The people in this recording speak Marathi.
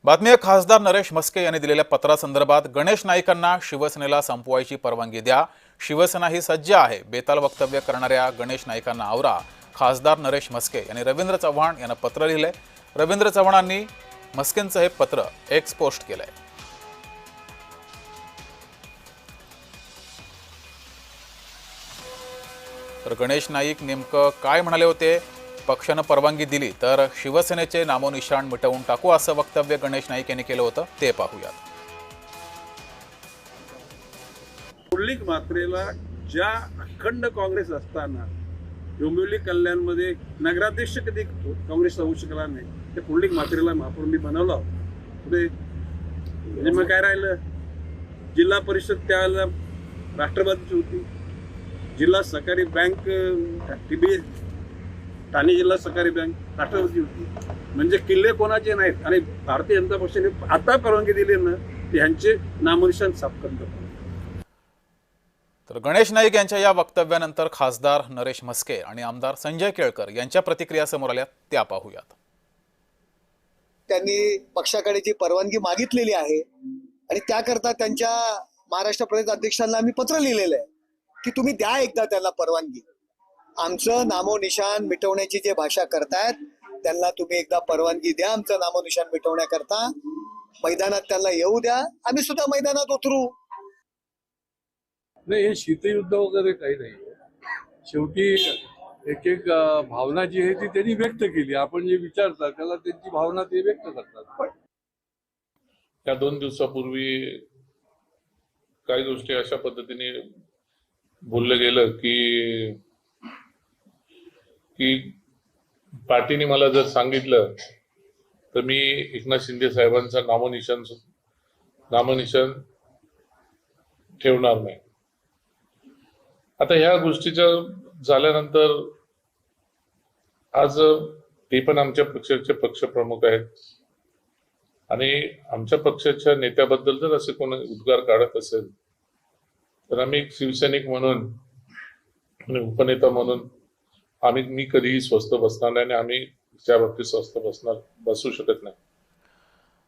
बातमी आहे, खासदार नरेश म्हस्के यांनी दिलेल्या पत्रासंदर्भात गणेश नाईकांना शिवसेनेला संपवायची परवानगी द्या, शिवसेना ही सज्ज आहे, बेताल वक्तव्य करणाऱ्या गणेश नाईकांना आवरा, खासदार नरेश म्हस्के यांनी रवींद्र चव्हाण यांना पत्र लिहिले। रवींद्र चव्हाणांनी म्हस्केंचं हे पत्र एक्स पोस्ट केलंय। तर गणेश नाईक नेमकं काय म्हणाले होते? पक्षानं परवानगी दिली तर शिवसेनेचे नामोनिशाण मिटवून टाकू असं वक्तव्य गणेश नाईक यांनी केलं होतं, ते पाहूयात। पुंडलिक म्हात्रेला ज्या अखंड काँग्रेस असताना डोंबिवली कल्याणमध्ये नगराध्यक्ष कधी काँग्रेसचा होऊ शकला नाही, ते पुंडलिक म्हात्रेला महापौर मी बनवला पुढे। म्हणजे मग काय राहिलं, जिल्हा परिषद त्यावेळेला राष्ट्रवादीची होती, जिल्हा सहकारी बँक टीबी ठाणे जिल्हा सहकारी बँक राष्ट्रवादी होती। म्हणजे किल्ले कोणाचे नाहीत आणि भारतीय जनता पक्षाने आता परवानगी दिली ना, ह्यांचे नामनिशाण साफ करतात। तर गणेश नाईक यांच्या या वक्तव्यानंतर खासदार नरेश म्हस्के आणि आमदार संजय केळकर यांच्या प्रतिक्रिया समोर आल्या, त्या पाहूयात। त्यांनी पक्षाकडे जी परवानगी मागितलेली आहे आणि त्याकरता त्यांच्या महाराष्ट्र प्रदेश अध्यक्षांना आम्ही पत्र लिहिलेलं आहे की तुम्ही द्या एकदा त्यांना परवानगी। आमचं नामोनिशाण मिटवण्याची जे भाषा करतायत त्यांना तुम्ही एकदा परवानगी द्या, आमचं नामोनिशाण मिटवण्याकरता मैदानात त्यांना येऊ द्या, आम्ही सुद्धा मैदानात उतरू। नाही, हे शीतयुद्ध वगैरे काही नाही। शेवटी एक एक भावना जी आहे ती त्यांनी व्यक्त केली, आपण जे विचारतात त्याला त्यांची भावना ते व्यक्त करतात। या 2 दिवसापूर्वी काही गोष्टी अशा पद्धतीने बोललं गेलं की पार्टीने मला जर सांगितलं तर मी एकनाथ शिंदे साहेबांचा नामोनिशाण ठेवणार नाही। आता ह्या गोष्टीच्या झाल्यानंतर आज ते पण आमच्या पक्षाचे पक्षप्रमुख आहेत आणि आमच्या पक्षाच्या नेत्याबद्दल जर असे कोणी उद्गार काढत असेल तर आम्ही एक शिवसैनिक म्हणून आणि उपनेता म्हणून मी कधीही स्वस्थ बसणार नाही आणि आम्ही त्या बाबतीत स्वस्थ बसू शकत नाही।